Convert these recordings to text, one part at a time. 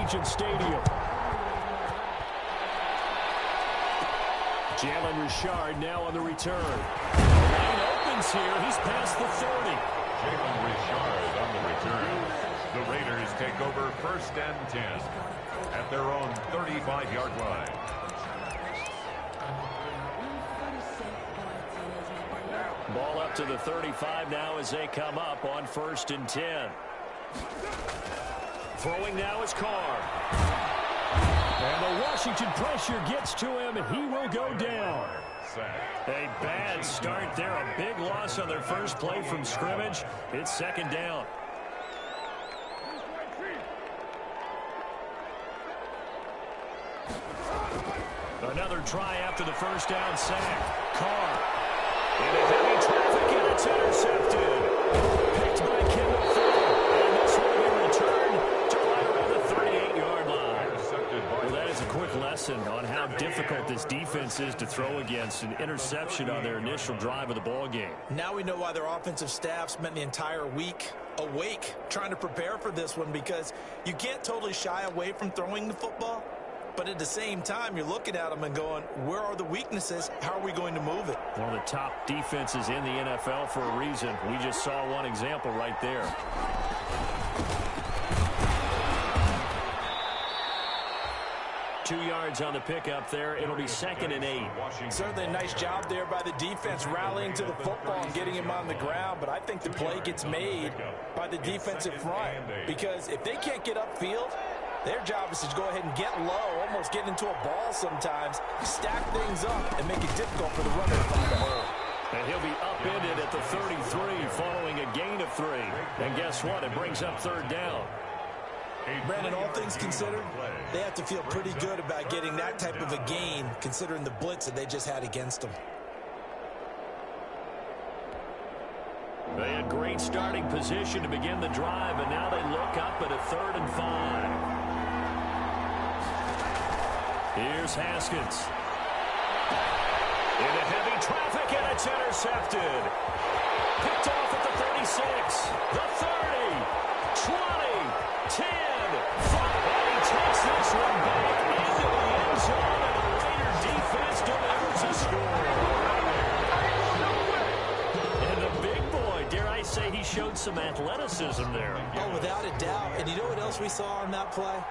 Allegiant Stadium. Jalen Richard now on the return. The lane opens here. He's past the 30. Jalen Richard on the return. The Raiders take over 1st and 10 at their own 35-yard line. Ball up to the 35 now as they come up on 1st and 10. Throwing now is Carr. And the Washington pressure gets to him, and he will go down. A bad start there. A big loss on their first play from scrimmage. It's 2nd down. Another try after the 1st down sack. Carr. In a heavy traffic, and it's intercepted. Picked by Kendall Fuller. And this will be returned to right around the 38-yard line. Well, that is a quick lesson on how difficult this defense is to throw against. An interception on their initial drive of the ball game. Now we know why their offensive staff spent the entire week awake trying to prepare for this one, because you can't totally shy away from throwing the football. But at the same time, you're looking at them and going, where are the weaknesses? How are we going to move it? One of the top defenses in the NFL for a reason. We just saw one example right there. Two yards on the pickup there. It'll be 2nd and 8. Certainly a nice job there by the defense rallying to the football and getting him on the ground. But I think the play gets made by the defensive front, because if they can't get upfield, their job is to go ahead and get low, almost get into a ball sometimes, stack things up, and make it difficult for the runner to find the hole. And he'll be upended at the 33 following a gain of 3. And guess what? It brings up 3rd down. Brandon, all things considered, they have to feel pretty good about getting that type of a gain, considering the blitz that they just had against them. They had great starting position to begin the drive, and now they look up at a 3rd and 5. Here's Haskins. In a heavy traffic, and it's intercepted. Picked off at the 36, the 30, 20, 10, 5. And he takes this one back into the end zone, and the Raider defense delivers a score. And the big boy, dare I say, he showed some athleticism there. Oh, without a doubt. And you know what else we saw on that play?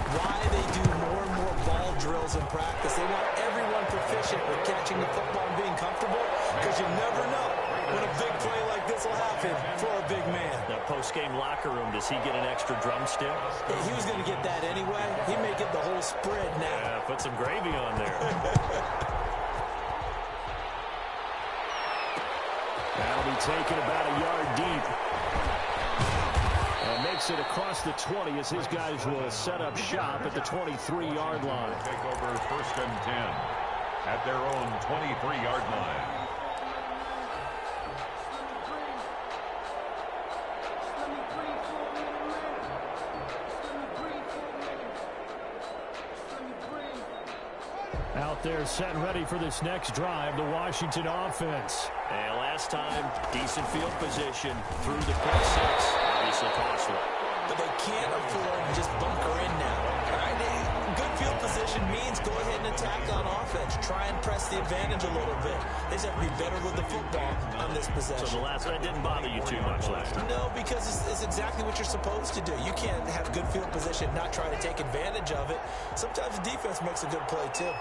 Why they do more and more ball drills in practice. They want everyone proficient with catching the football and being comfortable, because you never know when a big play like this will happen for a big man. That post-game locker room, does he get an extra drumstick? He was going to get that anyway. He may get the whole spread now. Yeah, put some gravy on there. That'll be taken about a yard deep. And makes it across the 20 as his guys will set up shop at the 23-yard line. Take over 1st and 10 at their own 23-yard line. Out there set and ready for this next drive, the Washington offense. And last time, decent field position through the pick 6. Obviously costly. But they can't afford to just bunker in now. All right, good field position means go ahead and attack on offense. Try and press the advantage a little bit. They just have to be better with the football on this possession. So the last one didn't bother you too much last time? No, because it's exactly what you're supposed to do. You can't have good field position, not try to take advantage of it. Sometimes the defense makes a good play, too.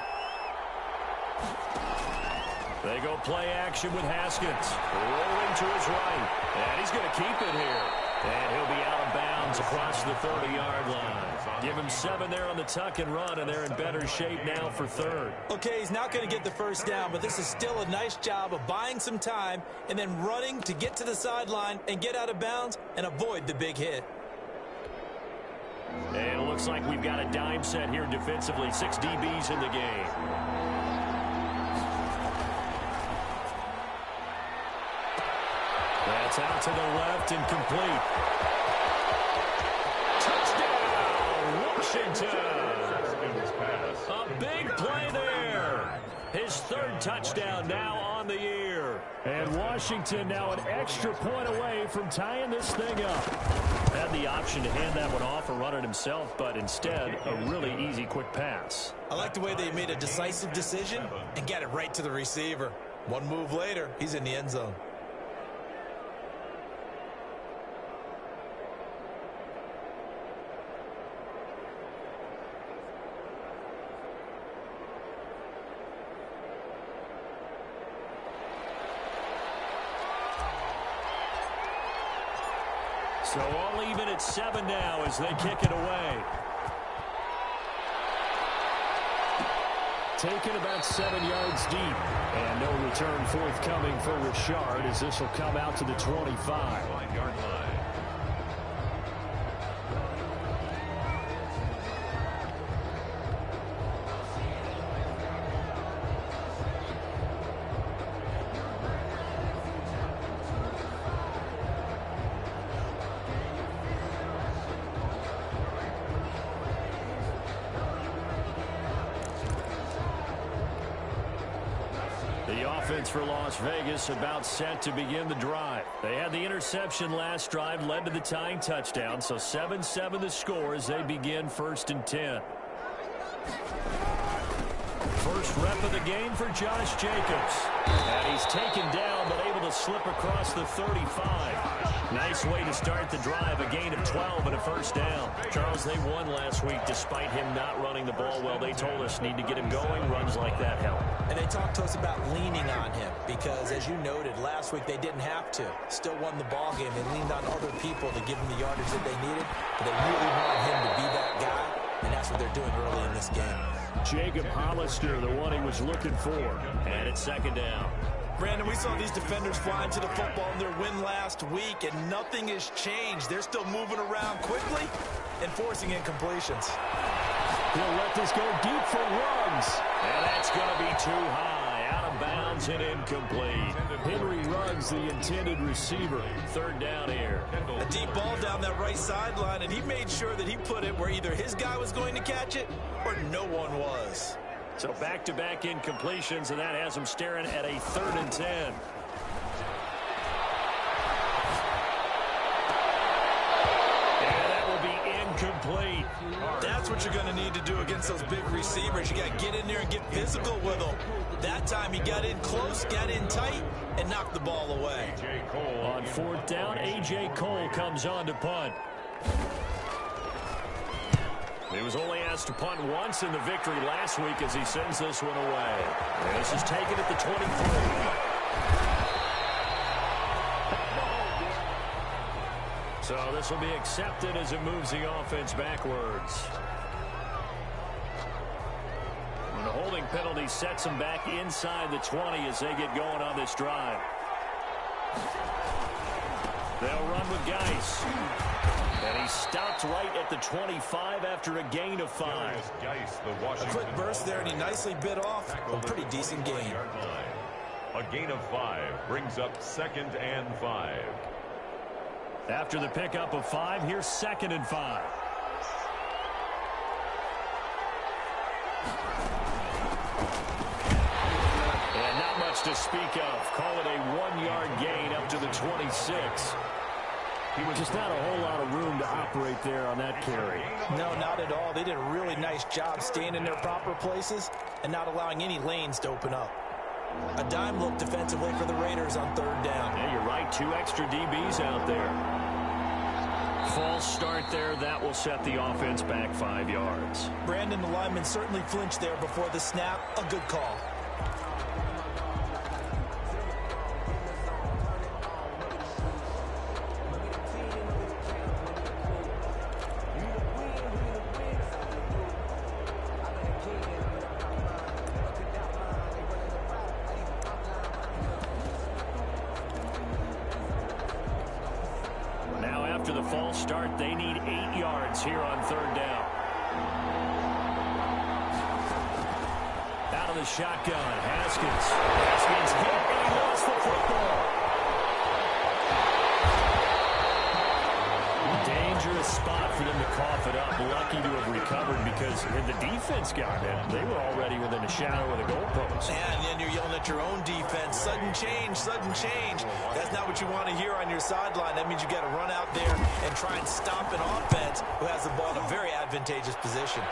They go play action with Haskins. Rolling to his right. And he's going to keep it here. And he'll be out of bounds across the 30-yard line. Give him 7 there on the tuck and run, and they're in better shape now for 3rd. Okay, he's not going to get the 1st down, but this is still a nice job of buying some time and then running to get to the sideline and get out of bounds and avoid the big hit. And it looks like we've got a dime set here defensively. 6 DBs in the game. That's out to the left and complete. Touchdown, Washington. A big play there. His third touchdown now on the year. And Washington now an extra point away from tying this thing up. Had the option to hand that one off or run it himself, but instead a really easy quick pass. I like the way they made a decisive decision and got it right to the receiver. One move later, he's in the end zone. So all even at 7 now as they kick it away. Taken about 7 yards deep. And no return forthcoming for Richard as this will come out to the 25. 5-yard line. Offense for Las Vegas about set to begin the drive. They had the interception last drive, led to the tying touchdown, so 7-7 the score as they begin 1st and 10. First rep of the game for Josh Jacobs. And he's taken down but able to slip across the 35. Nice way to start the drive, a gain of 12 and a first down. Charles, they won last week despite him not running the ball well. They told us need to get him going. Runs like that help. And they talked to us about leaning on him because, as you noted, last week they didn't have to. Still won the ball game. They leaned on other people to give him the yardage that they needed, but they really want him to be that guy, and that's what they're doing early in this game. Jacob Hollister, the one he was looking for. And it's 2nd down. Brandon, we saw these defenders flying to the football in their win last week, and nothing has changed. They're still moving around quickly and forcing incompletions. He'll let this go deep for Ruggs. And that's going to be too high. Out of bounds and incomplete. Henry Ruggs, the intended receiver. 3rd down here. A deep ball down that right sideline, and he made sure that he put it where either his guy was going to catch it or no one was. So back-to-back incompletions, and that has him staring at a 3rd and 10. And that will be incomplete. That's what you're going to need to do against those big receivers. You got to get in there and get physical with them. That time he got in close, got in tight, and knocked the ball away. On 4th down, A.J. Cole comes on to punt. He was only asked to punt once in the victory last week as he sends this one away. And this is taken at the 23. So this will be accepted as it moves the offense backwards. And the holding penalty sets them back inside the 20 as they get going on this drive. They'll run with Geis. And he stopped right at the 25 after a gain of 5. A quick burst there, and he nicely bit off a pretty decent gain. A gain of 5 brings up 2nd and 5. After the pickup of 5, here's 2nd and 5. And not much to speak of. Call it a 1-yard gain up to the 26. Just not a whole lot of room to operate there on that carry. No, not at all. They did a really nice job staying in their proper places and not allowing any lanes to open up. A dime look defensively for the Raiders on 3rd down. Yeah, you're right. 2 extra DBs out there. False start there. That will set the offense back 5 yards. Brandon, the lineman certainly flinched there before the snap. A good call. After the false start, they need 8 yards here on 3rd down. Out of the shotgun, Haskins. Haskins hit, and he lost the football. Dangerous spot for them to cough it up. Lucky to have recovered because when the defense got in, they were already within a shadow of the goalpost. Yeah, and then you're yelling at your own defense. Sudden change, sudden change. That's not what you want to hear on your sideline. That means you got to run out there and try and stop an offense who has the ball in a very advantageous position.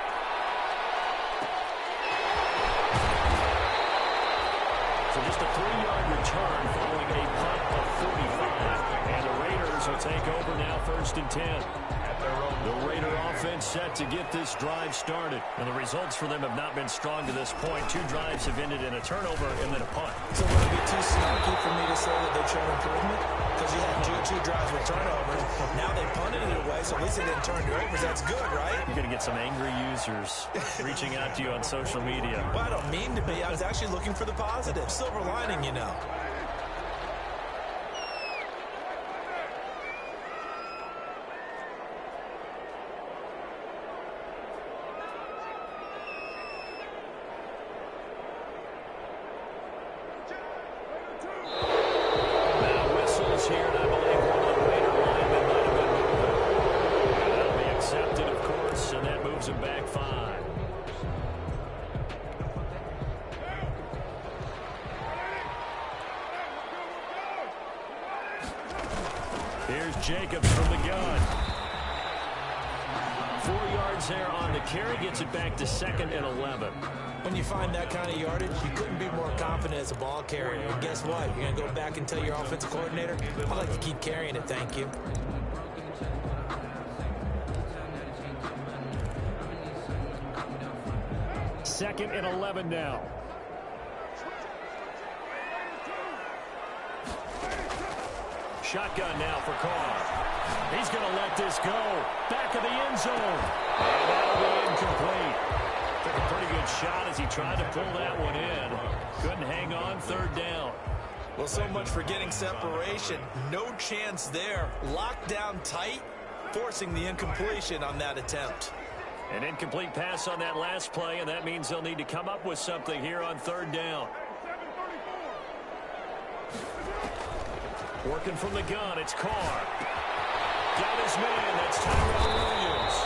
So just a 3-yard return following a punt of 45. And the Raiders will take over now, 1st and 10. The Raider offense set to get this drive started. And the results for them have not been strong to this point. 2 drives have ended in a turnover and then a punt. So would it be too snarky for me to say that they've shown improvement? Because you had two drives with turnovers. Now they punted it away, so at least they didn't turn it over. That's good, right? You're going to get some angry users reaching out to you on social media. Well, I don't mean to be. I was actually looking for the positive. Silver lining, you know. Here's Jacobs from the gun. 4 yards there on the carry. Gets it back to 2nd and 11. When you find that kind of yardage, you couldn't be more confident as a ball carrier. And guess what? You're going to go back and tell your offensive coordinator, I'd like to keep carrying it, thank you. Second and 11 now. Shotgun now for Carr. He's going to let this go. Back of the end zone. And that'll be incomplete. Took a pretty good shot as he tried to pull that one in. Couldn't hang on, 3rd down. Well, so much for getting separation. No chance there. Locked down tight, forcing the incompletion on that attempt. An incomplete pass on that last play, and that means they'll need to come up with something here on 3rd down. Working from the gun, it's Carr. Got his man, that's Tyrell Williams.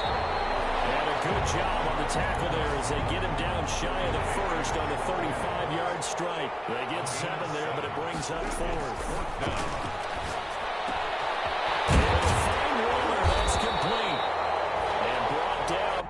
And a good job on the tackle there as they get him down shy of the first on the 35-yard strike. They get 7 there, but it brings up 4th. And a fine roller, that's complete. And brought down.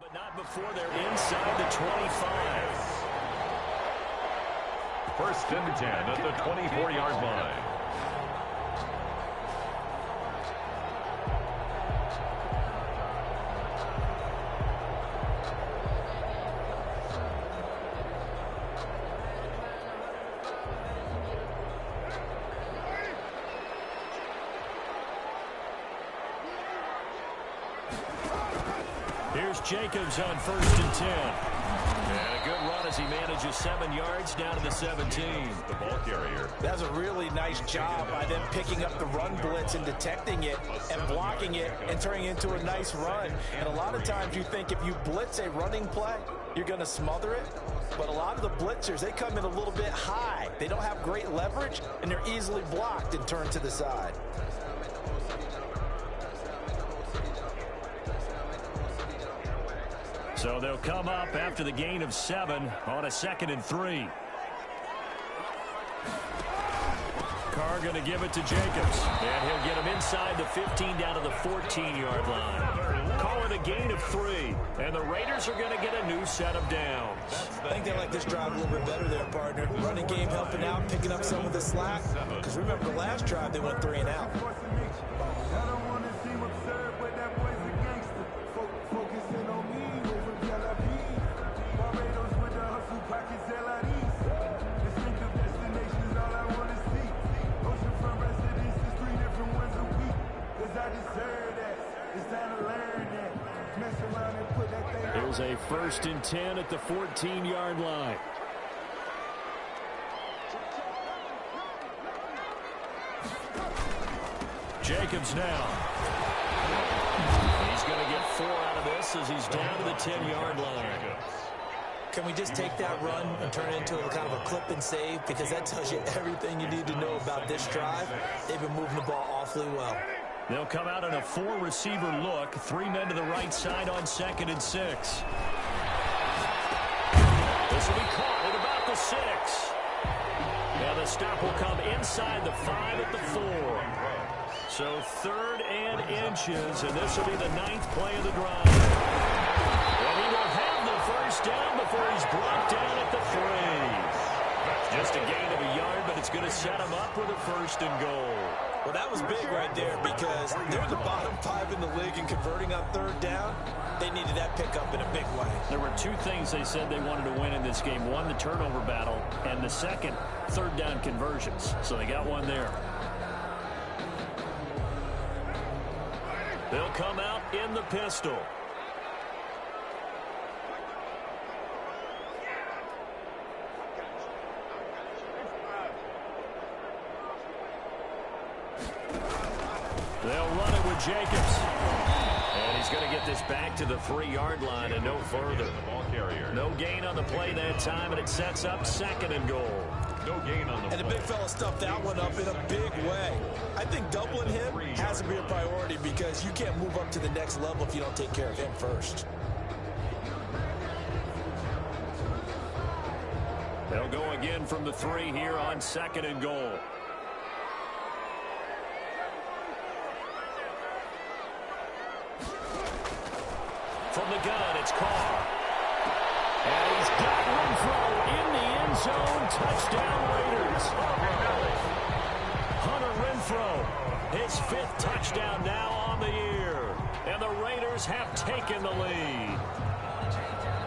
But not before they're inside the 25. 1st and 10 at the 24-yard line. Here's Jacobs on 1st and 10. And a good run as he manages 7 yards down to the 17. The ball carrier. That's a really nice job by them picking up the run blitz and detecting it and blocking it and turning it into a nice run. And a lot of times you think if you blitz a running play, you're going to smother it. But a lot of the blitzers, they come in a little bit high. They don't have great leverage, and they're easily blocked and turned to the side. So they'll come up after the gain of 7 on a 2nd and 3. Carr going to give it to Jacobs. And he'll get him inside the 15 down to the 14-yard line. Call it a gain of 3. And the Raiders are going to get a new set of downs. I think they like this drive a little bit better there, partner. Running game helping out, picking up some of the slack. Because remember, the last drive they went 3 and out. Pockets LIDs. Distinctive destinations, all I want to see. Here's a 1st and 10 at the 14-yard line. Jacobs now. He's going to get 4 out of this as he's down to the 10-yard line. Can we just take that run and turn it into a kind of a clip and save? Because that tells you everything you need to know about this drive. They've been moving the ball awfully well. They'll come out in a 4-receiver look. 3 men to the right side on 2nd and 6. This will be caught at about the 6. Now the stop will come inside the 5 at the 4. So 3rd and inches, and this will be the 9th play of the drive. And he will have the 1st down before he's brought down at the 3. Just a gain of a yard, but it's going to set him up with a 1st and goal. Well, that was big right there because they're the bottom 5 in the league in converting on 3rd down. They needed that pickup in a big way. There were 2 things they said they wanted to win in this game. One, the turnover battle, and the second, 3rd down conversions. So they got one there. They'll come out in the pistol. They'll run it with Jacobs. And he's going to get this back to the 3-yard line and no further. No gain on the play that time, and it sets up 2nd and goal. No gain on the play. And the big fella stuffed that one up in a big way. I think doubling him has to be a priority because you can't move up to the next level if you don't take care of him first. They'll go again from the 3 here on 2nd and goal. From the gun, it's Carr. And he's got Renfro in the end zone. Touchdown, Raiders. Hunter Renfro, his 5th touchdown now on the year. And the Raiders have taken the lead.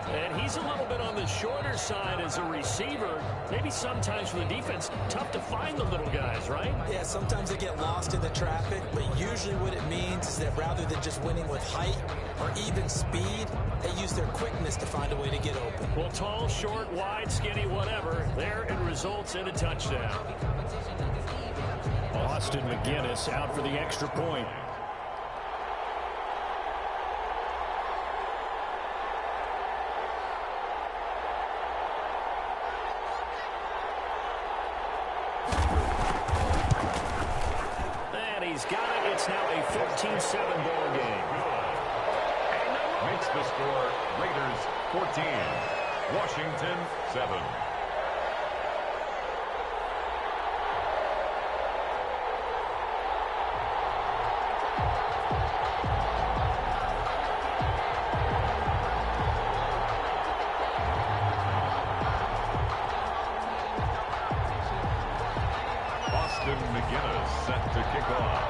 And he's a little bit on the shorter side as a receiver. Maybe sometimes for the defense, tough to find the little guys, right? Yeah, sometimes they get lost in the traffic, but usually what it means is that rather than just winning with height or even speed, they use their quickness to find a way to get open. Well, tall, short, wide, skinny, whatever, there it results in a touchdown. Austin McGinnis out for the extra point. He's got it. It's now a 14-7 ball game. Makes the score Raiders 14, Washington 7. Austin McGinnis set to kick off.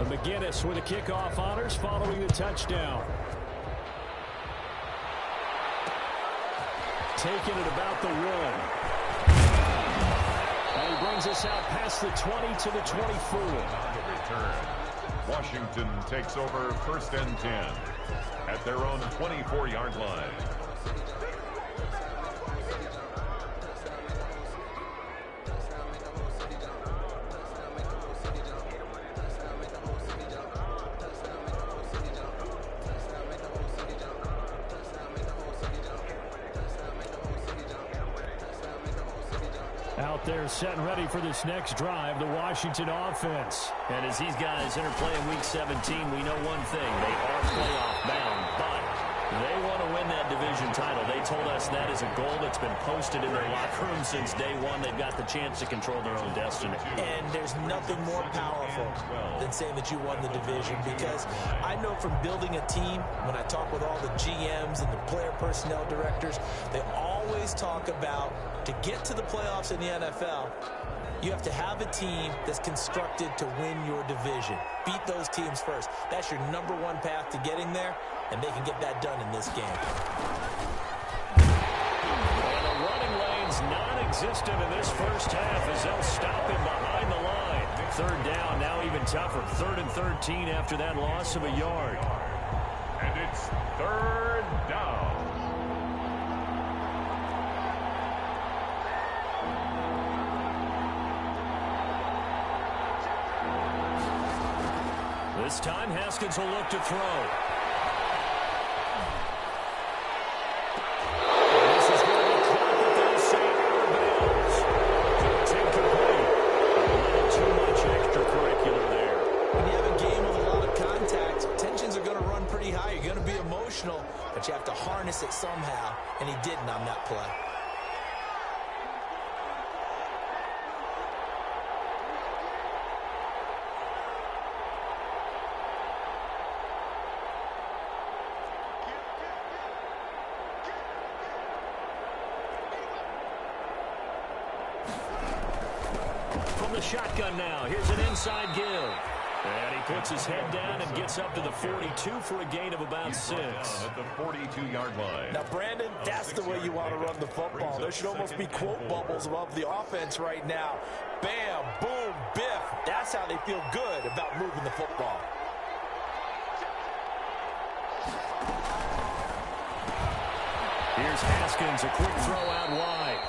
McGinnis with the kickoff honors following the touchdown. Taking it about the 1. And he brings us out past the 20 to the 24. Return. Washington takes over 1st and 10 at their own 24-yard line. Out there set and ready for this next drive, the Washington offense. And as these guys interplay in Week 17, we know one thing. They are playoff bound, but They want to win that division title. They told us that is a goal that's been posted in their locker room since day one. They've got the chance to control their own destiny. And there's nothing more powerful than saying that you won the division, because I know from building a team, when I talk with all the GMs and the player personnel directors, they always talk about, to get to the playoffs in the NFL, you have to have a team that's constructed to win your division. Beat those teams first. That's your number one path to getting there, and they can get that done in this game. And the running lane's non-existent in this first half as they'll stop him behind the line. Third down, now even tougher. 3rd and 13 after that loss of a yard. And it's 3rd down. This time, Haskins will look to throw. And this is going to be caught, but they'll say out of bounds. So it's incomplete. A little too much extracurricular there. When you have a game with a lot of contact, tensions are going to run pretty high. You're going to be emotional, but you have to harness it somehow, and he didn't on that play. The shotgun now. Here's an inside give. And he puts his head down and gets up to the 42 for a gain of about 6. At the 42-yard line. Now, Brandon, that's the way you want to run the football. There should almost be quote bubbles above the offense right now. Bam, boom, biff. That's how they feel good about moving the football. Here's Haskins, a quick throw out wide.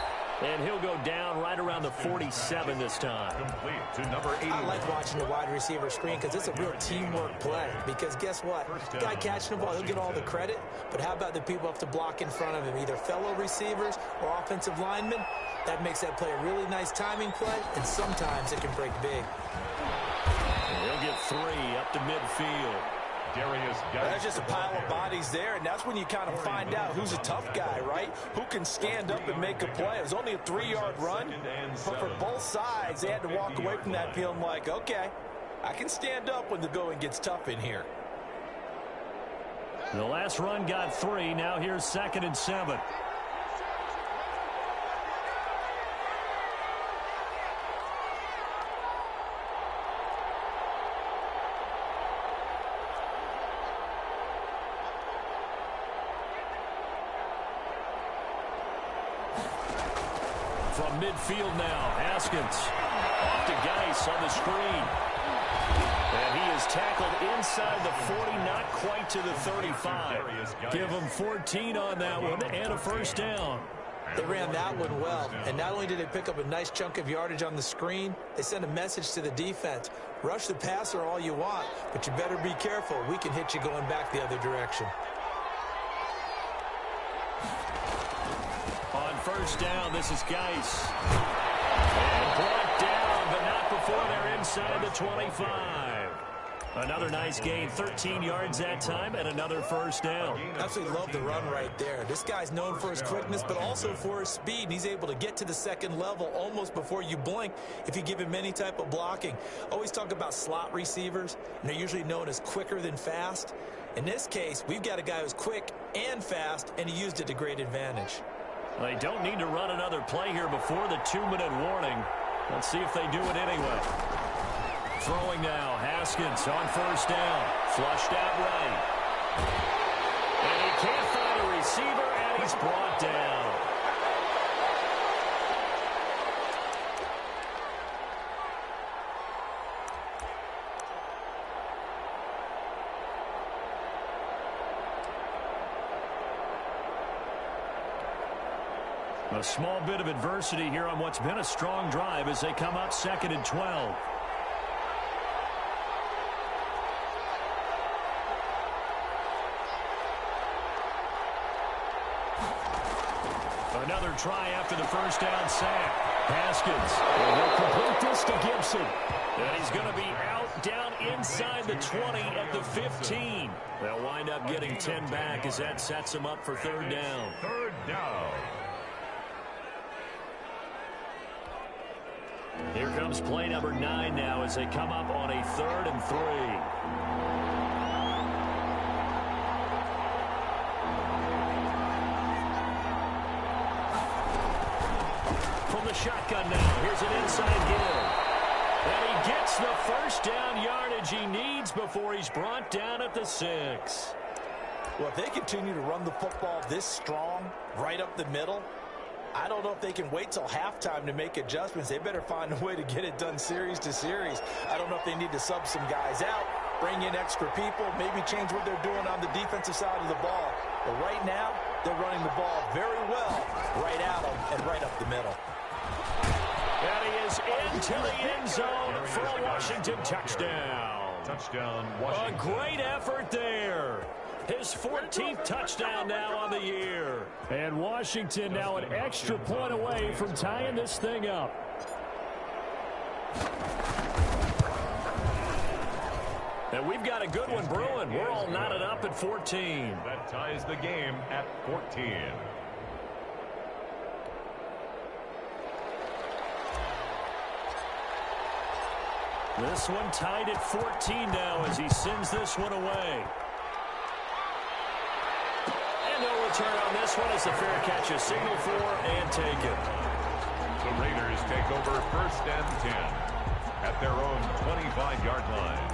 And he'll go down right around the 47 this time. Complete to number 80. I like watching the wide receiver screen because it's a real teamwork play. Because guess what? The guy catching the ball, he'll get all the credit. But how about the people up to block in front of him, either fellow receivers or offensive linemen? That makes that play a really nice timing play, and sometimes it can break big. And he'll get 3 up to midfield. There's just a pile of bodies there, and that's when you kind of find out who's a tough guy, right? Who can stand up and make a play. It was only a 3-yard run, but for both sides, they had to walk away from that feeling like, okay, I can stand up when the going gets tough in here. The last run got 3. Now here's 2nd and 7. From midfield now, Haskins off to Geis on the screen. And he is tackled inside the 40, not quite to the 35. Give him 14 on that one and a first down. They ran that one well, and not only did they pick up a nice chunk of yardage on the screen, they sent a message to the defense. Rush the passer all you want, but you better be careful. We can hit you going back the other direction. On first down, this is Geis. And brought down, but not before they're inside the 25. Another nice gain, 13 yards that time, and another first down. Absolutely love the run right there. This guy's known for his quickness, but also for his speed. And he's able to get to the second level almost before you blink if you give him any type of blocking. Always talk about slot receivers, and they're usually known as quicker than fast. In this case, we've got a guy who's quick and fast, and he used it to great advantage. They don't need to run another play here before the 2-minute warning. Let's see if they do it anyway. Throwing now, Haskins on first down. Flushed out right. And he can't find a receiver, and he's brought down. A small bit of adversity here on what's been a strong drive as they come up 2nd and 12. Another try after the first down sack. Haskins will complete this to Gibson. And he's going to be out down inside the 20 at the 15. They'll wind up getting 10 back as that sets them up for third down. Third down. Here comes play number 9 now as they come up on a 3rd and 3. From the shotgun now, here's an inside give. And he gets the first down yardage he needs before he's brought down at the 6. Well, if they continue to run the football this strong, right up the middle, I don't know if they can wait till halftime to make adjustments. They better find a way to get it done series to series. I don't know if they need to sub some guys out, bring in extra people, maybe change what they're doing on the defensive side of the ball. But right now, they're running the ball very well right at them and right up the middle. And he is into the end zone for a Washington touchdown. Touchdown, Washington. A great effort there. His 14th touchdown now on the year. And Washington now an extra point away from tying this thing up. And we've got a good one brewing. We're all knotted up at 14. That ties the game at 14. This one tied at 14 now as he sends this one away. And no return on this one as the fair catch is signaled for and taken. The Raiders take over 1st and 10 at their own 25-yard line.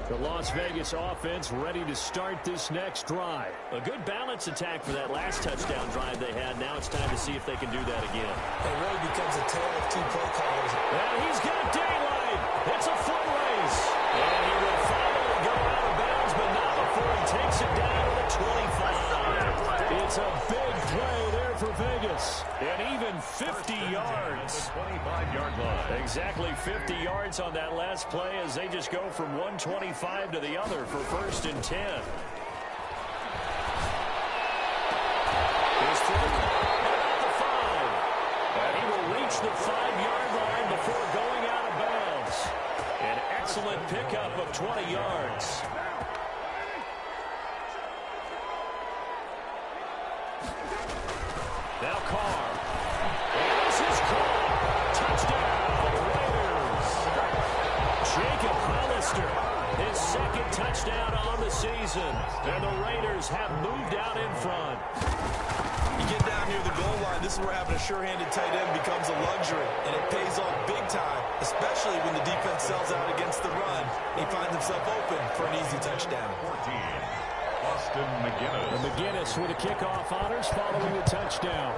The Las Vegas offense ready to start this next drive. A good balance attack for that last touchdown drive they had. Now it's time to see if they can do that again. It really becomes a tale of two play callers. And he's got daylight. It's a foot race. And he will follow and go out of bounds, but not before he takes it down to the 25. It's a big play there for Vegas. And even 50 yards. 25-yard line. Exactly 50 yards on that last play as they just go from 125 to the other for 1st and 10. Here's Fulton at the 5. And he will reach the 5-yard line before going out of bounds. An excellent pickup of 20 yards. Now Carr. And this is caught. Touchdown, Raiders. Jacob Hollister, his 2nd touchdown on the season. And the Raiders have moved out in front. You get down near the goal line, this is where having a sure-handed tight end becomes a luxury, and it pays off big time, especially when the defense sells out against the run. He finds himself open for an easy touchdown. 14. Austin McGinnis. And McGinnis with the kickoff honors following the touchdown.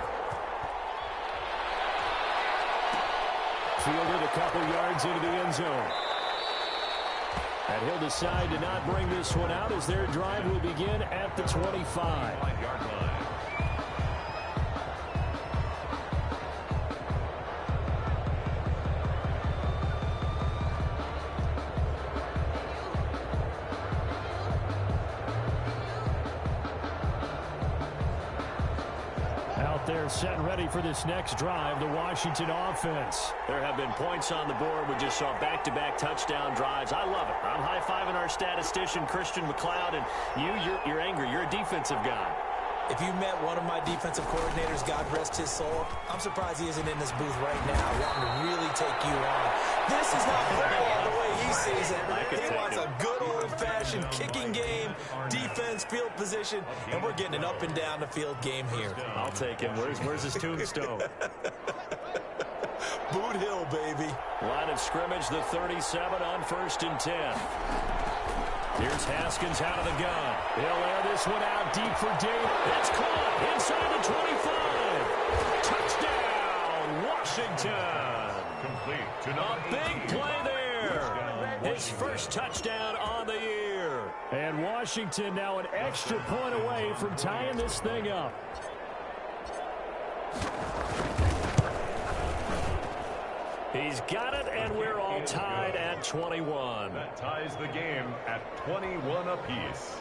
Fielded a couple yards into the end zone. And he'll decide to not bring this one out as their drive will begin at the 25. 5-yard line. They're set and ready for this next drive, the Washington offense. There have been points on the board. We just saw back-to-back touchdown drives. I love it. I'm high-fiving our statistician, Christian McLeod, and you're angry. You're a defensive guy. If you met one of my defensive coordinators, God rest his soul, I'm surprised he isn't in this booth right now wanting to really take you on. This is not football the way he sees it. He wants a good old-fashioned kicking game, defense, field position, and we're getting an up-and-down-the-field game here. I'll take him. Where's his tombstone? Boot Hill, baby. Line of scrimmage, the 37 on 1st and 10. Here's Haskins out of the gun. He'll air this one out deep for Davis. It's caught inside the 25. Touchdown, Washington. Complete to A big play there. His first touchdown on the year. And Washington now an extra point away from tying this thing up. He's got it, and we're all tied at 21. That ties the game at 21 apiece.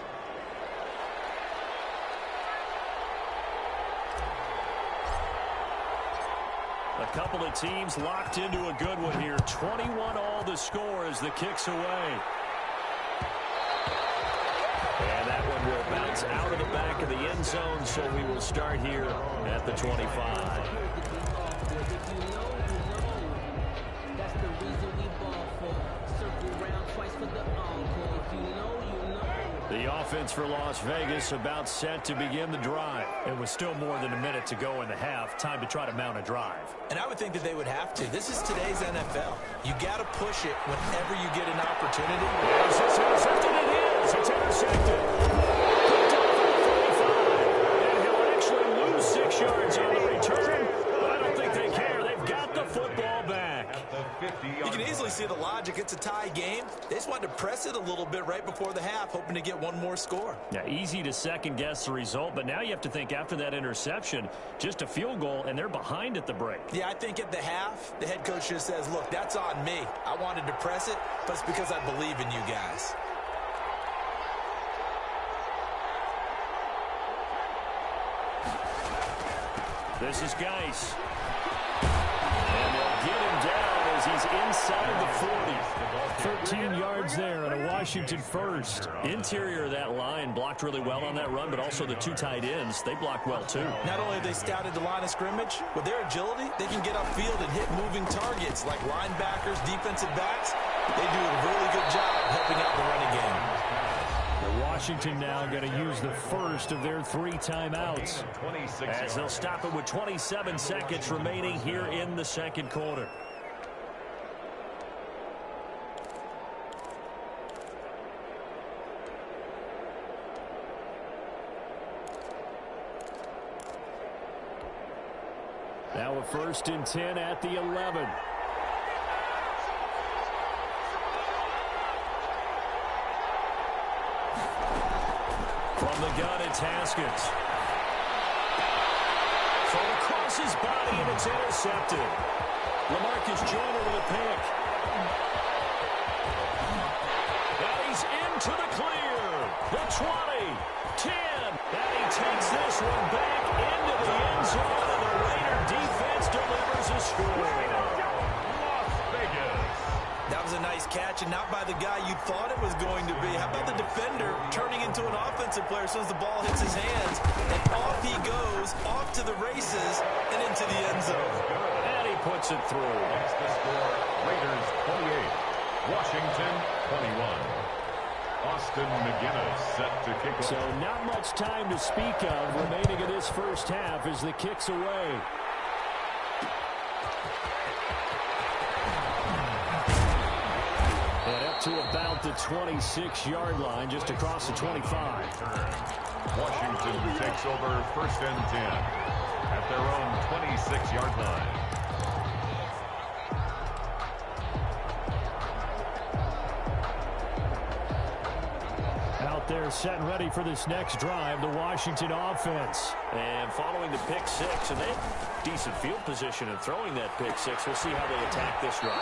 A couple of teams locked into a good one here. 21 all the score as the kick's away. And that one will bounce out of the back of the end zone, so we will start here at the 25. The offense for Las Vegas about set to begin the drive. It was still more than a minute to go in the half. Time to try to mount a drive. And I would think that they would have to. This is today's NFL. You got to push it whenever you get an opportunity. Is this intercepted? It is. It's intercepted. Picked off at the 45. And he'll actually lose 6 yards on the return. But I don't think they care. They've got the football back. You can easily see the logic. It's a tie game. They just wanted to press it a little bit right before the half, hoping to get one more score. Yeah, easy to second-guess the result, but now you have to think after that interception, just a field goal, and they're behind at the break. Yeah, I think at the half, the head coach just says, look, that's on me. I wanted to press it, but it's because I believe in you guys. This is Geis. And they'll get him down as he's inside the 40. 13 yards there and a Washington first. Interior of that line blocked really well on that run, but also the 2 tight ends, they blocked well too. Not only have they scouted the line of scrimmage, with their agility, they can get upfield and hit moving targets like linebackers, defensive backs. They do a really good job helping out the running game. Washington now going to use the first of their 3 timeouts as they'll stop it with 27 seconds remaining here in the second quarter. Now a 1st and 10 at the 11. From the gun, it's Haskins. Thrown across his body, and it's intercepted. LaMarcus Joyner with a pick. Now he's into the clear. The 20, 10. And he takes this one back into the end zone, and the Raider defense delivers a score. That was a nice catch, and not by the guy you thought it was going to be. How about the defender turning into an offensive player as soon as the ball hits his hands? And off he goes, off to the races, and into the end zone. And he puts it through. That's the score. Raiders 28, Washington 21. Austin McGinnis set to kick off. So not much time to speak of remaining in this first half as the kick's away. To about the 26-yard line, just across the 25. Washington takes over 1st and 10 at their own 26-yard line. Out there set and ready for this next drive, the Washington offense. And following the pick 6, and they have decent field position in throwing that pick 6. We'll see how they attack this drive.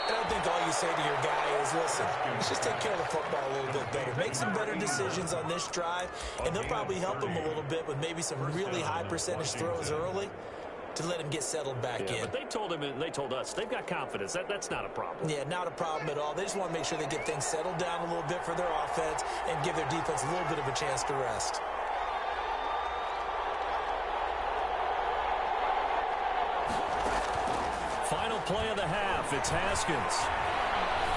And I think all you say to your guy is, listen, let's just take care of the football a little bit better. Make some better decisions on this drive, and they'll probably help him a little bit with maybe some really high percentage throws early to let him get settled back in. But they told him, and they told us, they've got confidence. That's not a problem. Yeah, not a problem at all. They just want to make sure they get things settled down a little bit for their offense and give their defense a little bit of a chance to rest. Final play of the half. It's Haskins.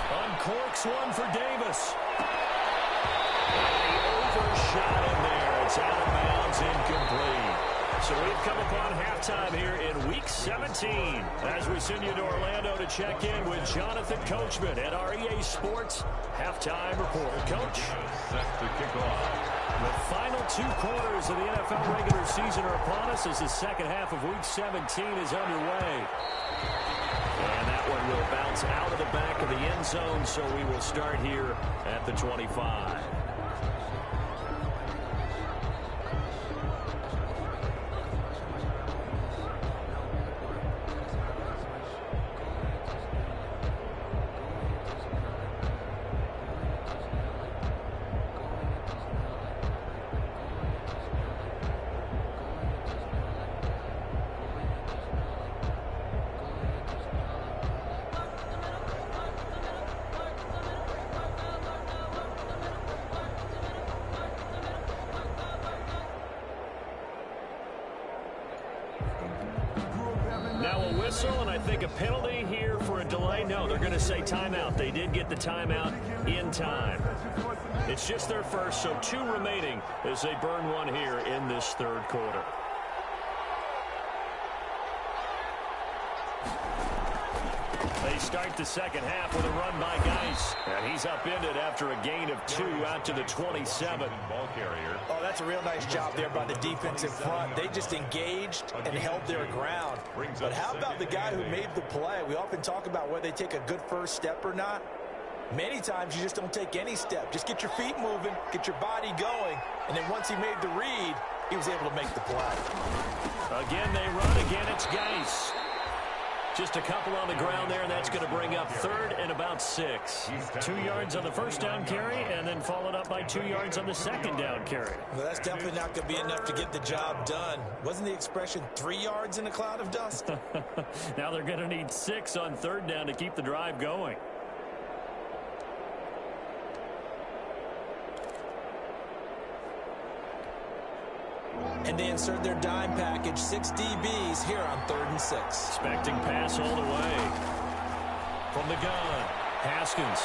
Uncorks one for Davis. And he overshot him there. It's out of bounds, incomplete. So we've come upon halftime here in Week 17 as we send you to Orlando to check in with Jonathan Coachman at our EA Sports Halftime Report. Coach? Set to kick off. The final 2 quarters of the NFL regular season are upon us as the second half of Week 17 is underway. And that one will bounce out of the back of the end zone, so we will start here at the 25. whistle, and I think a penalty here for a delay. No, they're going to say timeout. They did get the timeout in time. It's just their first, so 2 remaining as they burn one here in this third quarter. They start the second half with a run by Geis. And he's upended after a gain of 2 out to the 27. Ball carrier. Oh, that's a real nice job there by the defensive front. They just engaged and held their ground. But how about the guy who made the play? We often talk about whether they take a good first step or not. Many times you just don't take any step. Just get your feet moving, get your body going, and then once he made the read, he was able to make the play. Again, they run. Again, it's Geis. Just a couple on the ground there, and that's going to bring up third and about 6. 2 yards on the first down carry, and then followed up by 2 yards on the second down carry. Well, that's definitely not going to be enough to get the job done. Wasn't the expression 3 yards in a cloud of dust? Now they're going to need 6 on third down to keep the drive going. And they insert their dime package, 6 DBs here on 3rd and 6. Expecting pass all the way. From the gun, Haskins.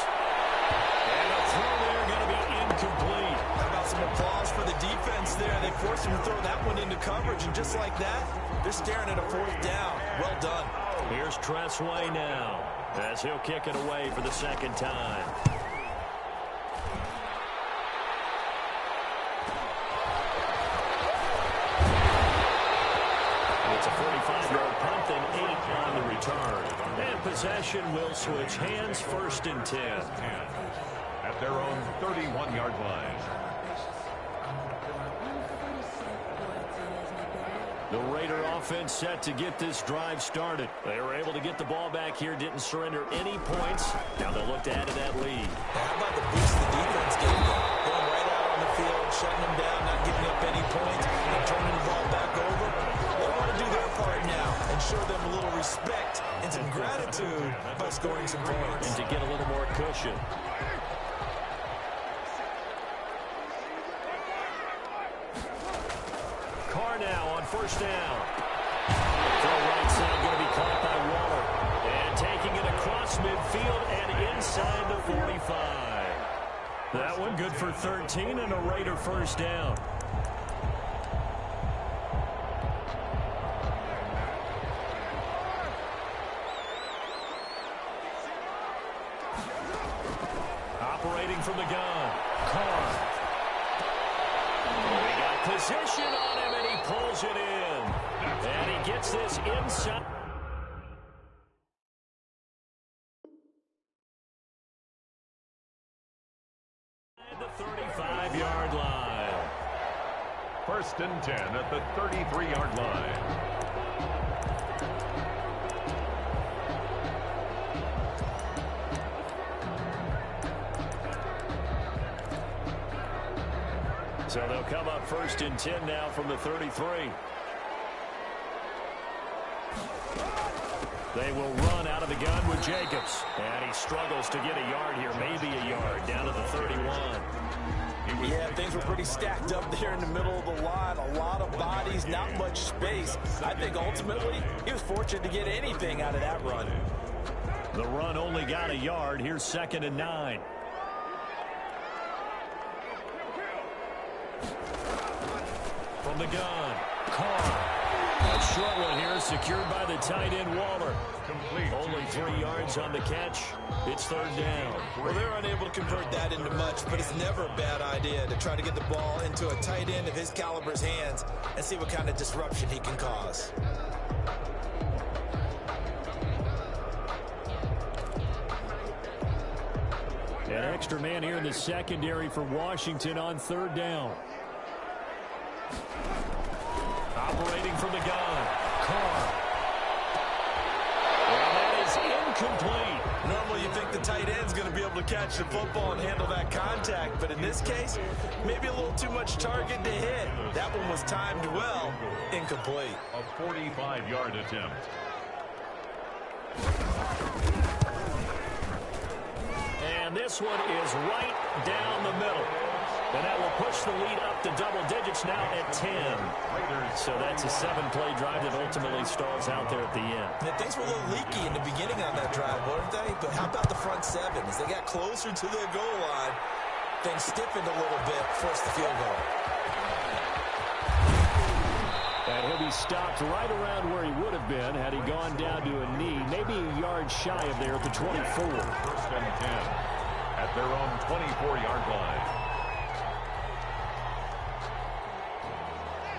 And a throw there going to be incomplete. How about some applause for the defense there? They forced him to throw that one into coverage, and just like that, they're staring at a 4th down. Well done. Here's Tressway now as he'll kick it away for the second time. It's a 45-yard punt, then 8 on the return. And possession will switch hands, 1st and 10. At their own 31-yard line. The Raider offense set to get this drive started. They were able to get the ball back here, didn't surrender any points. Now they'll look to add to that lead. How about the boost the defense gave them? Going right out on the field, shutting them down, not giving up any points, and turning the ball back over. They want to do their part now and show them a little respect and some gratitude by scoring some points. And to get a little more cushion. Carr now on 1st down. Throw right side going to be caught by Waller. And taking it across midfield and inside the 45. That one good for 13 and a Raider 1st down. Operating from the gun. Carr. They got position on him, and he pulls it in. And he gets this inside. The 35-yard line. 1st and 10 at the 33-yard line. So they'll come up 1st and 10 now from the 33. They will run out of the gun with Jacobs. And he struggles to get a yard here, maybe a yard, down to the 31. Yeah, things were pretty stacked up there in the middle of the line. A lot of bodies, not much space. I think ultimately he was fortunate to get anything out of that run. The run only got a yard. Here's 2nd and 9. From the gun, Carr. A short one here, secured by the tight end, Waller. Complete. Only 3 yards on the catch. It's 3rd down. Well, they're unable to convert that into much, but it's never a bad idea to try to get the ball into a tight end of his caliber's hands and see what kind of disruption he can cause. An extra man here in the secondary for Washington on 3rd down. Operating from the gun, Carr. And that is incomplete. Normally you think the tight end's going to be able to catch the football and handle that contact, but in this case, maybe a little too much target to hit. That one was timed well, incomplete. A 45-yard attempt. And this one is right down the middle. And that will push the lead up to double digits now at 10. So that's a 7-play drive that ultimately stalls out there at the end. Yeah, things were a little leaky in the beginning on that drive, weren't they? But how about the front seven? As they got closer to their goal line, things stiffened a little bit, forced the field goal. And he'll be stopped right around where he would have been had he gone down to a knee, maybe a yard shy of there at the 24. First and 10 at their own 24-yard line.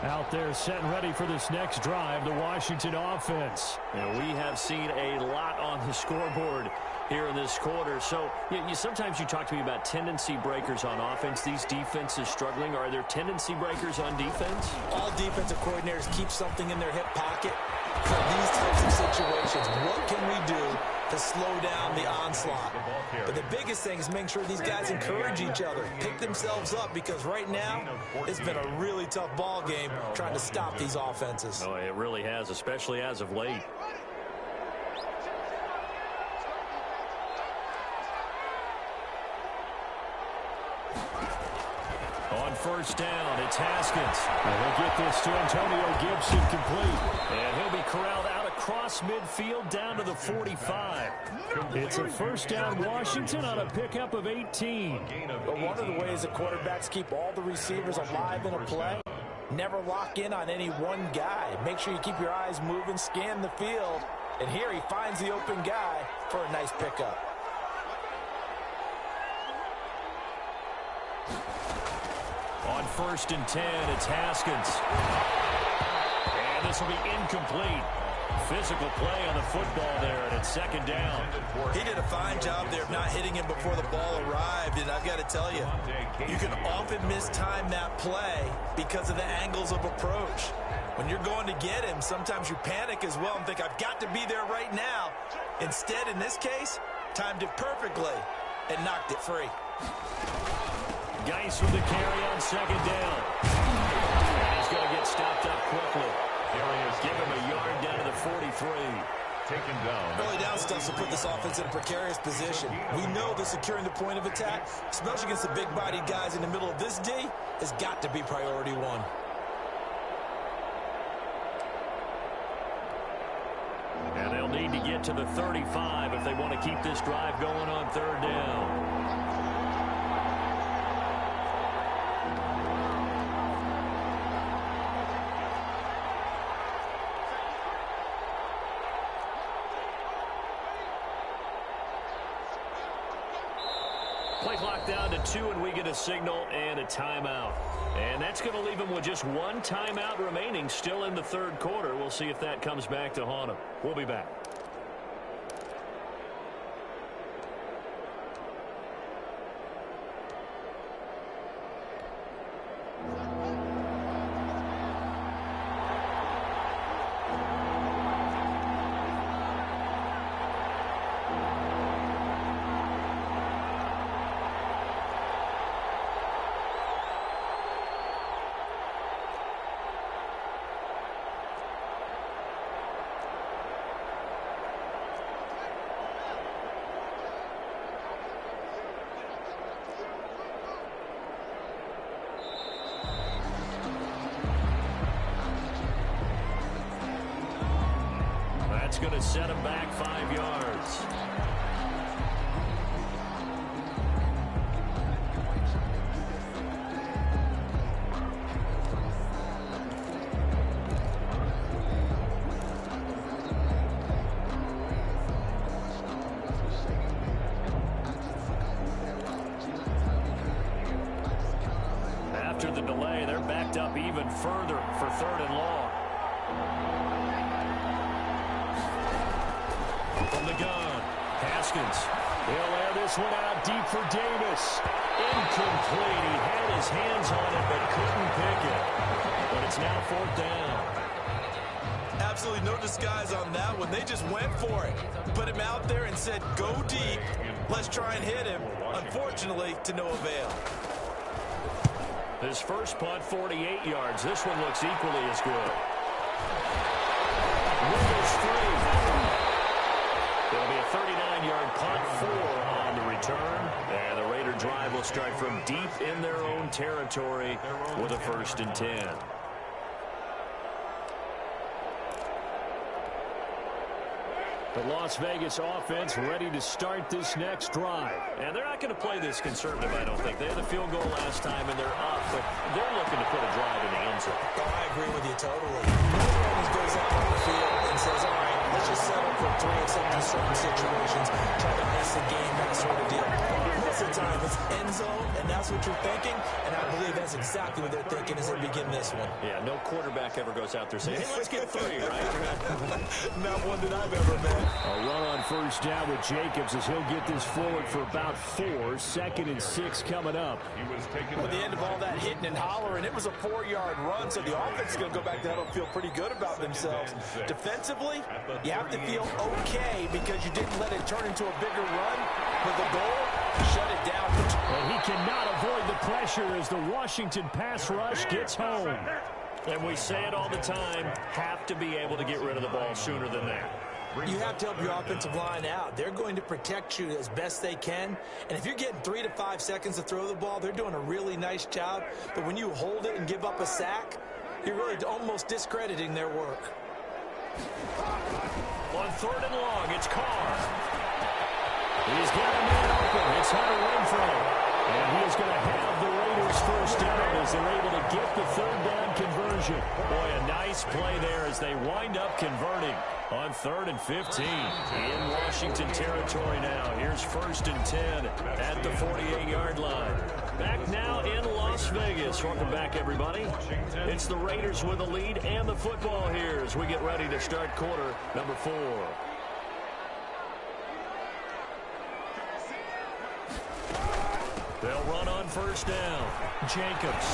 Out there set and ready for this next drive, the Washington offense. And we have seen a lot on the scoreboard here in this quarter. So sometimes you talk to me about tendency breakers on offense. These defenses struggling. Are there tendency breakers on defense? All defensive coordinators keep something in their hip pocket for these types of situations. What can we do to slow down the onslaught? But the biggest thing is making sure these guys encourage each other, pick themselves up, because right now it's been a really tough ball game trying to stop these offenses. Oh, it really has, especially as of late. On first down, it's Haskins. And they'll get this to Antonio Gibson complete. And he'll be corralled out across midfield down to the 45. It's a first down Washington on a pickup of 18. But one of the ways that quarterbacks keep all the receivers alive in a play, never lock in on any one guy. Make sure you keep your eyes moving, scan the field. And here he finds the open guy for a nice pickup. On first and 10, it's Haskins. And this will be incomplete. Physical play on the football there, and it's second down. He did a fine job there of not hitting him before the ball arrived, and I've got to tell you, you can often mistime that play because of the angles of approach. When you're going to get him, sometimes you panic as well and think, I've got to be there right now. Instead, in this case, timed it perfectly and knocked it free. Geis with the carry on second down. And he's going to get stopped up quickly. Give him a yard down to the 43. Taken down. Early down stuff to put this offense in a precarious position. We know that securing the point of attack, especially against the big-bodied guys in the middle of this D, has got to be priority one. And they'll need to get to the 35 if they want to keep this drive going on third down. Play clock down to 2, and we get a signal and a timeout. And that's going to leave them with just one timeout remaining still in the third quarter. We'll see if that comes back to haunt them. We'll be back. That's going to set him back 5 yards. After the delay, they're backed up even further for third and long. From the gun, Haskins. He'll air this one out deep for Davis. Incomplete. He had his hands on it but couldn't pick it. But it's now fourth down. Absolutely no disguise on that one. They just went for it. Put him out there and said, go deep. Let's try and hit him. Unfortunately, to no avail. His first punt, 48 yards. This one looks equally as good. Wiggles free. It'll be a 39-yard punt, 4 on the return. And the Raider drive will start from deep in their own territory with a 1st and 10. The Las Vegas offense ready to start this next drive. And they're not going to play this conservative, I don't think. They had a field goal last time, and they're up, but they're looking to put a drive in the end zone. Oh, I agree with you totally. No one goes out on the field and says, all right, let's just settle for 3 except in certain situations, try to ice the game, that sort of deal. Most of the time, it's end zone, and that's what you're thinking, and I believe that's exactly what they're thinking as they begin this one. Yeah, no quarterback ever goes out there saying, hey, let's get 3, right? Not one that I've ever met. A run on 1st down with Jacobs as he'll get this forward for about 4. 2nd and 6 coming up. At the end of all that hitting and hollering, it was a 4-yard run, so the offense is going to go back there and feel pretty good about themselves. Defensively, you have to feel okay because you didn't let it turn into a bigger run. But the goal, shut it down. And he cannot avoid the pressure as the Washington pass rush gets home. And we say it all the time, have to be able to get rid of the ball sooner than that. You have to help your offensive line out. They're going to protect you as best they can. And if you're getting 3 to 5 seconds to throw the ball, they're doing a really nice job. But when you hold it and give up a sack, you're really almost discrediting their work. On 3rd and long, it's Carr. He's got a man open. It's Hunter Renfrow. And he is going to have the Raiders 1st down as they're able to get the 3rd down conversion. Boy, a nice play there as they wind up converting on 3rd and 15. In Washington territory now. Here's 1st and 10 at the 48-yard line. Back now in Las Vegas. Welcome back, everybody. It's the Raiders with the lead and the football here as we get ready to start quarter number 4. They'll run on 1st down. Jacobs.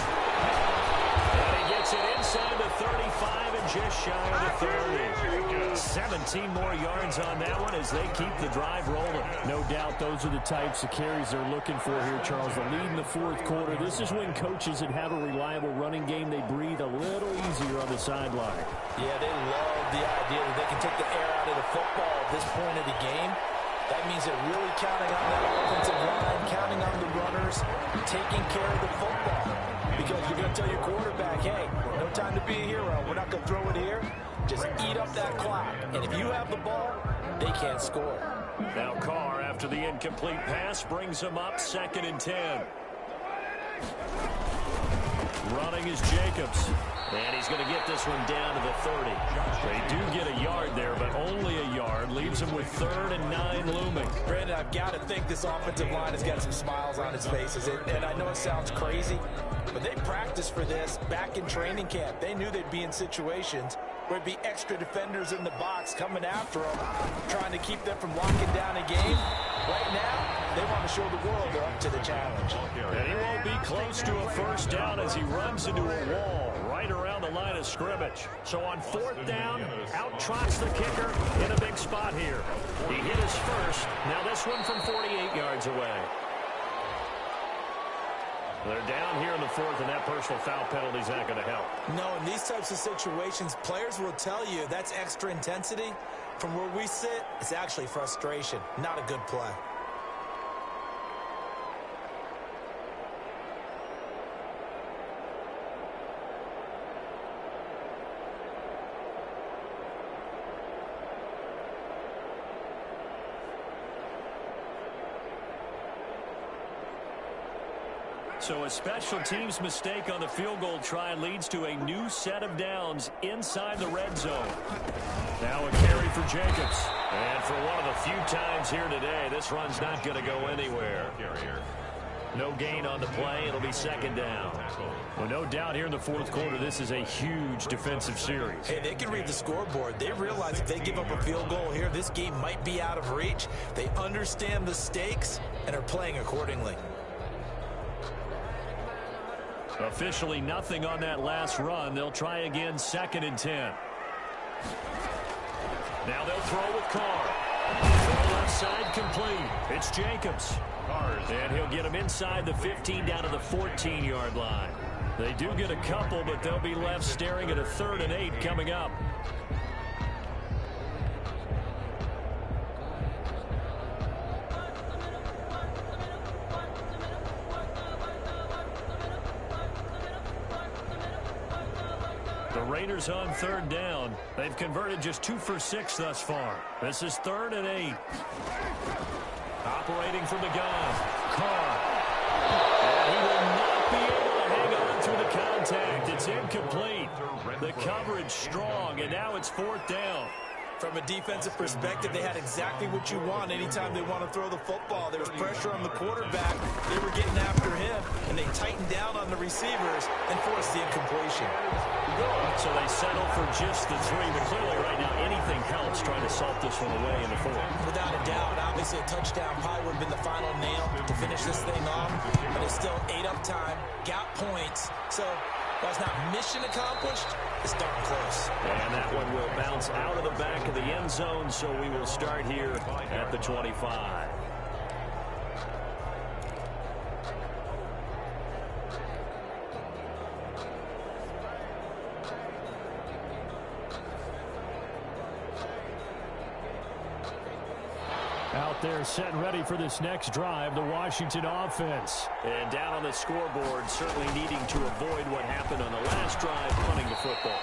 And he gets it inside the 35 and just shy of the 30. 17 more yards on that one as they keep the drive rolling. No doubt those are the types of carries they're looking for here, Charles. The lead in the 4th quarter. This is when coaches that have a reliable running game, they breathe a little easier on the sideline. Yeah, they love the idea that they can take the air out of the football at this point of the game. That means they're really counting on that offensive line, counting on the runners, taking care of the football. Because you're going to tell your quarterback, hey, no time to be a hero. We're not going to throw it here. Just eat up that clock. And if you have the ball, they can't score. Now Carr, after the incomplete pass, brings him up 2nd and 10. Running is Jacobs. And he's going to get this one down to the 30. They do get a yard there, but only a yard. Leaves him with 3rd and 9 looming. Brandon, I've got to think this offensive line has got some smiles on its faces. And I know it sounds crazy, but they practiced for this back in training camp. They knew they'd be in situations where it'd be extra defenders in the box coming after them, trying to keep them from locking down a game. Right now, they want to show the world they're up to the challenge. And he won't be close to a 1st down as he runs into a wall right around the line of scrimmage. So on 4th down, out trots the kicker in a big spot here. He hit his first. Now this one from 48 yards away. They're down here in the 4th, and that personal foul penalty is not going to help. No, in these types of situations, players will tell you that's extra intensity. From where we sit, it's actually frustration, not a good play. So a special teams mistake on the field goal try leads to a new set of downs inside the red zone. Now a carry for Jacobs. And for one of the few times here today, this run's not going to go anywhere. No gain on the play. It'll be 2nd down. Well, no doubt here in the 4th quarter, this is a huge defensive series. Hey, they can read the scoreboard. They realize if they give up a field goal here, this game might be out of reach. They understand the stakes and are playing accordingly. Officially nothing on that last run. They'll try again 2nd and 10. Now they'll throw with Carr. Throw left side complete. It's Jacobs. And he'll get him inside the 15 down to the 14-yard line. They do get a couple, but they'll be left staring at a 3rd and 8 coming up. Raiders on 3rd down. They've converted just 2 for 6 thus far. This is 3rd and 8. Operating from the gun. Carr. And he will not be able to hang on through the contact. It's incomplete. The coverage strong, and now it's 4th down. From a defensive perspective, they had exactly what you want anytime they want to throw the football. There was pressure on the quarterback. They were getting after him, and they tightened down on the receivers and forced the incompletion. So they settle for just the 3, but clearly right now anything helps trying to salt this one away in the 4th. Without a doubt, obviously a touchdown probably would have been the final nail to finish this thing off, but it's still 8 up time, got points, so while it's not mission accomplished, it's darn close. And that one will bounce out of the back of the end zone, so we will start here at the 25. Out there set and ready for this next drive, the Washington offense. And down on the scoreboard, certainly needing to avoid what happened on the last drive, punting the football.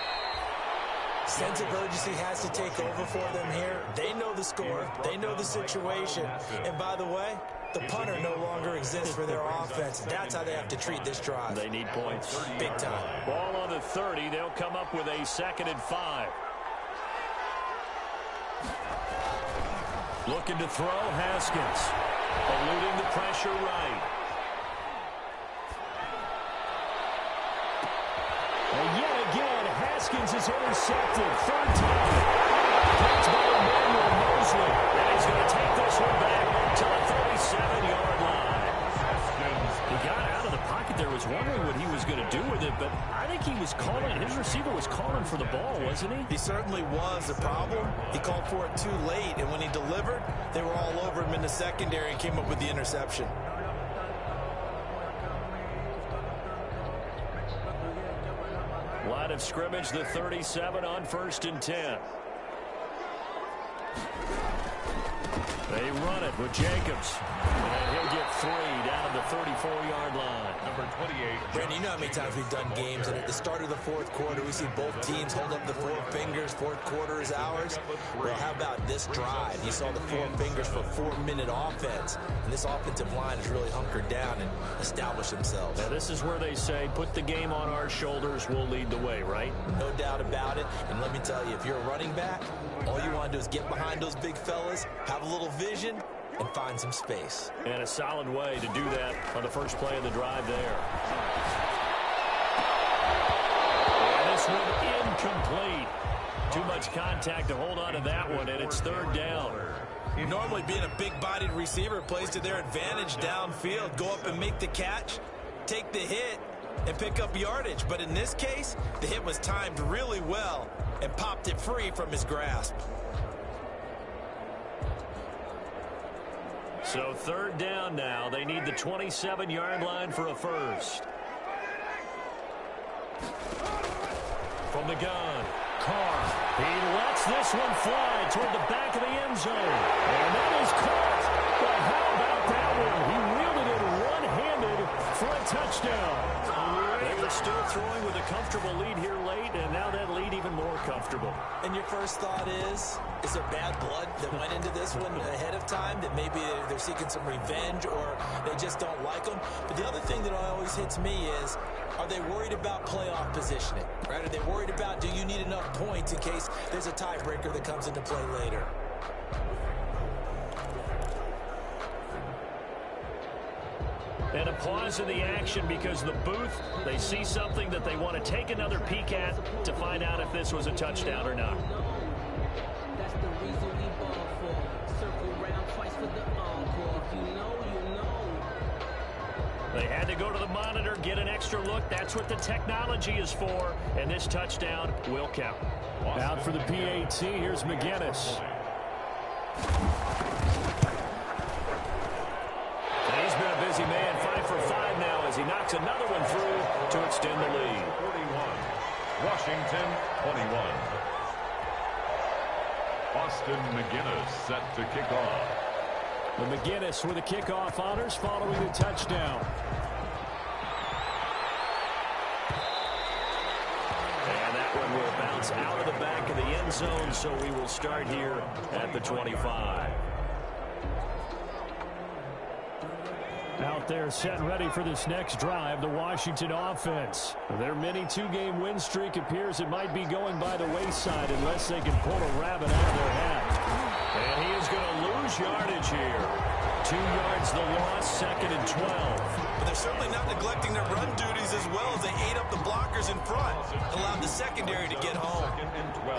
Sense of urgency has to take over for them here. They know the score. They know the situation. And by the way, the punter no longer exists for their offense. That's how they have to treat this drive. They need points. Big time. Ball on the 30. They'll come up with a 2nd and 5. Looking to throw, Haskins. Eluding the pressure right. And yet again, Haskins is intercepted. 3rd down. Catch by Emmanuel Mosley. And he's going to take this one back to the 37-yard line. He got out of the pocket there, was wondering what he was going to do with it, but I think he was calling, his receiver was calling for the ball, wasn't he? He certainly was. The problem, he called for it too late, and when he delivered, they were all over him in the secondary and came up with the interception. Line of scrimmage, the 37 on 1st and 10. They run it with Jacobs. And he'll get 3 down at the 34-yard line. Number 28. Brandon, you know how many times we've done games, and at the start of the 4th quarter, we see both teams hold up the 4 fingers, 4th quarter is ours. Well, how about this drive? You saw the 4 fingers for 4-minute offense, and this offensive line has really hunkered down and established themselves. Now, this is where they say, put the game on our shoulders, we'll lead the way, right? No doubt about it, and let me tell you, if you're a running back, all you want to do is get behind those big fellas, have a little vision, and find some space. And a solid way to do that on the first play of the drive there. And this one incomplete. Too much contact to hold on to that one, and it's 3rd down. Normally being a big-bodied receiver plays to their advantage downfield. Go up and make the catch, take the hit, and pick up yardage. But in this case, the hit was timed really well and popped it free from his grasp. So 3rd down now. They need the 27-yard line for a first. From the gun, Carr. He lets this one fly toward the back of the end zone. And that is caught. But how about that one? He wielded it one-handed for a touchdown. They were still throwing with a comfortable lead here late, and now that lead even more comfortable. And your first thought is there bad blood that went into this one ahead of time, that maybe they're seeking some revenge or they just don't like them? But the other thing that always hits me is, are they worried about playoff positioning? Right? Are they worried about, do you need enough points in case there's a tiebreaker that comes into play later? And a pause in the action because the booth, they see something that they want to take another peek at to find out if this was a touchdown or not. That's the reason we ball for. Circle round twice for the encore. If you know, you know. They had to go to the monitor, get an extra look. That's what the technology is for. And this touchdown will count. Out for the PAT, here's McGinnis. He's been a busy man, 5 for 5 now as he knocks another one through to extend the lead. 41, Washington 21. Austin McGinnis set to kick off. The McGinnis with the kickoff honors following the touchdown. And that one will bounce out of the back of the end zone, so we will start here at the 25. Out there set and ready for this next drive, the Washington offense. Their mini two-game win streak appears it might be going by the wayside unless they can pull a rabbit out of their hat. And he is going to lose yardage here. 2 yards the loss, 2nd and 12. But they're certainly not neglecting their run duties as well as they ate up the blockers in front, allowed the secondary to get home. 2nd and 12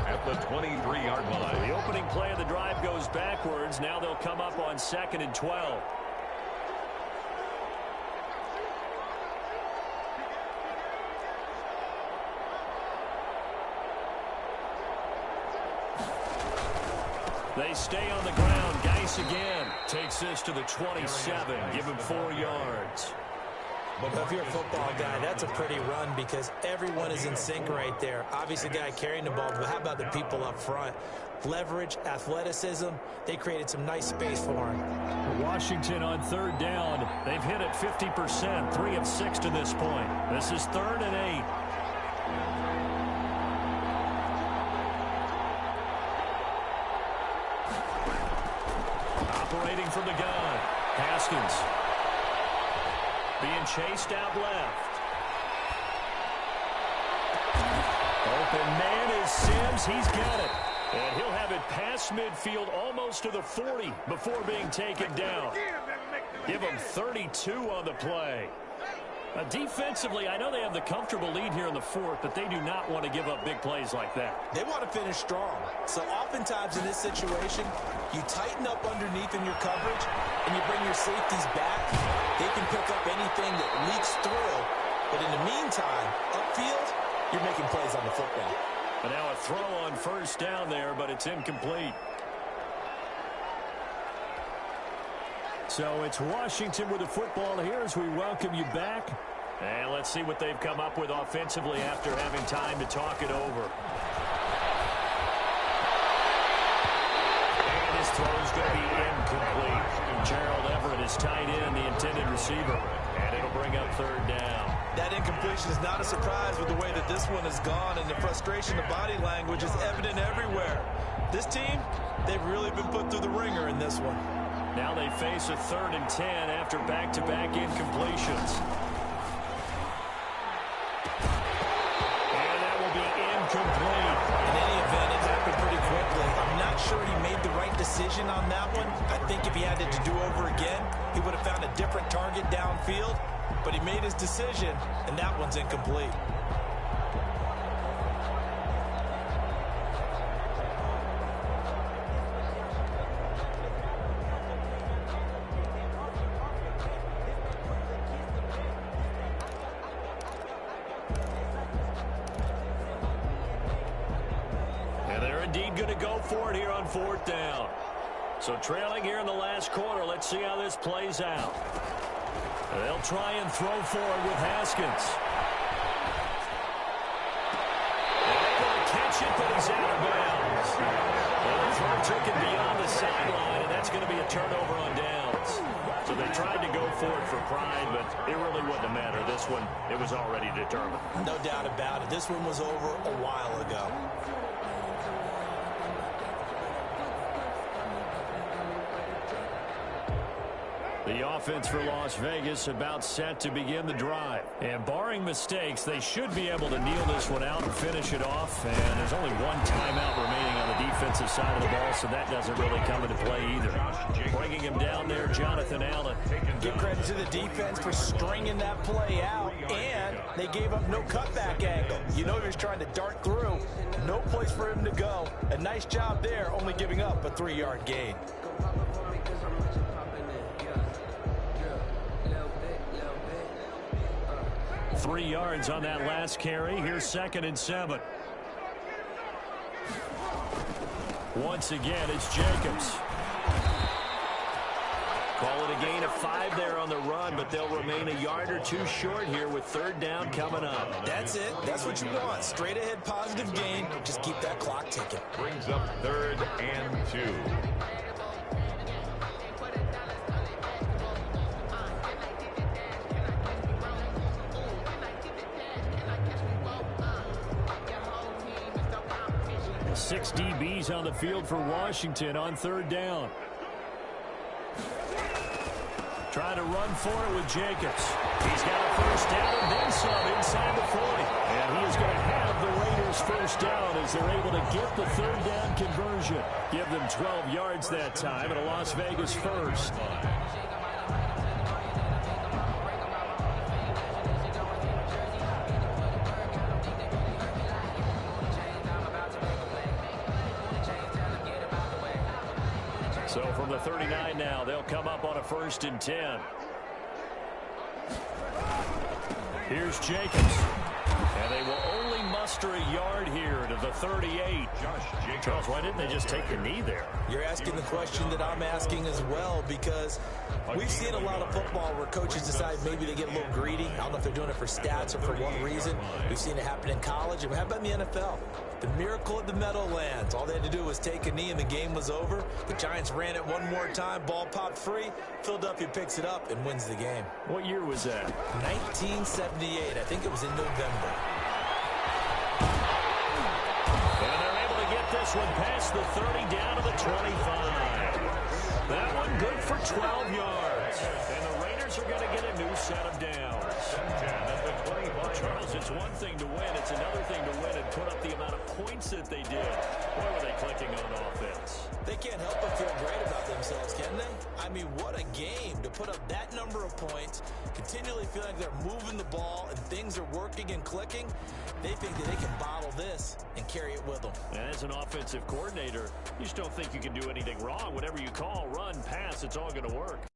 at the 23-yard line. The opening play of the drive goes backwards. Now they'll come up on 2nd and 12. They stay on the ground. Geis again takes this to the 27. Give him 4 yards. Well, if you're a football guy, that's a pretty run because everyone is in sync right there. Obviously, the guy carrying the ball, but how about the people up front? Leverage, athleticism, they created some nice space for him. Washington on 3rd down. They've hit it 50%, 3 of 6 to this point. This is 3rd and 8. Operating from the gun, Haskins. Being chased out left. Open man is Sims. He's got it. And he'll have it past midfield almost to the 40 before being taken down. Give him 32 on the play. Defensively, I know they have the comfortable lead here in the 4th, but they do not want to give up big plays like that. They want to finish strong. So oftentimes in this situation, you tighten up underneath in your coverage, and you bring your safeties back. They can pick up anything that leaks through. But in the meantime, upfield, you're making plays on the football. And now a throw on 1st down there, but it's incomplete. So it's Washington with the football here as we welcome you back. And let's see what they've come up with offensively after having time to talk it over. And his throw is going to be incomplete. Gerald Everett is tight end, the intended receiver. And it'll bring up 3rd down. That incompletion is not a surprise with the way that this one has gone, and the frustration of body language is evident everywhere. This team, they've really been put through the ringer in this one. Now they face a 3rd and 10 after back-to-back incompletions. And that will be incomplete. In any event, it happened pretty quickly. I'm not sure he made the right decision on that one. I think if he had it to do over again, he would have found a different target downfield. But he made his decision, and that one's incomplete. And they're indeed going to go for it here on 4th down. So trailing here in the last quarter, let's see how this plays out. They'll try and throw forward with Haskins. They're able to catch it, but he's out of bounds. And the throw took it beyond the sideline, and that's going to be a turnover on downs. So they tried to go for it for pride, but it really wouldn't have mattered. This one, it was already determined. No doubt about it. This one was over a while ago. The offense for Las Vegas about set to begin the drive. And barring mistakes, they should be able to kneel this one out and finish it off. And there's only one timeout remaining on the defensive side of the ball, so that doesn't really come into play either. Bringing him down there, Jonathan Allen. Give credit to the defense for stringing that play out, and they gave up no cutback angle. You know he was trying to dart through. No place for him to go. A nice job there, only giving up a 3-yard gain. 3 yards on that last carry. Here's 2nd and 7. Once again, it's Jacobs. Call it a gain of 5 there on the run, but they'll remain a yard or 2 short here with 3rd down coming up. That's it. That's what you want. Straight ahead positive gain. Just keep that clock ticking. Brings up 3rd and 2. 6 DBs on the field for Washington on 3rd down. Trying to run for it with Jacobs. He's got a 1st down and then some inside the 40. And he is going to have the Raiders 1st down as they're able to get the 3rd down conversion. Give them 12 yards that time and a Las Vegas 1st. So from the 39 now, they'll come up on a 1st and 10. Here's Jacobs. And they will only muster a yard here to the 38. Charles, why didn't they just take the knee there? You're asking the question that I'm asking as well, because we've seen a lot of football where coaches decide maybe they get a little greedy. I don't know if they're doing it for stats or for what reason. We've seen it happen in college. And how about in the NFL? The miracle of the Meadowlands. All they had to do was take a knee and the game was over. The Giants ran it one more time. Ball popped free. Philadelphia picks it up and wins the game. What year was that? 1978. I think it was in November. And they're able to get this one past the 30 down to the 25. That one good for 12 yards. And the Raiders are going to get a new set of downs. Charles, it's one thing to win. It's another thing to win and put up the amount of points that they did. Boy, were they clicking on offense. They can't help but feel great about themselves, can they? I mean, what a game to put up that number of points, continually feel like they're moving the ball and things are working and clicking. They think that they can bottle this and carry it with them. And as an offensive coordinator, you just don't think you can do anything wrong. Whatever you call, run, pass, it's all going to work.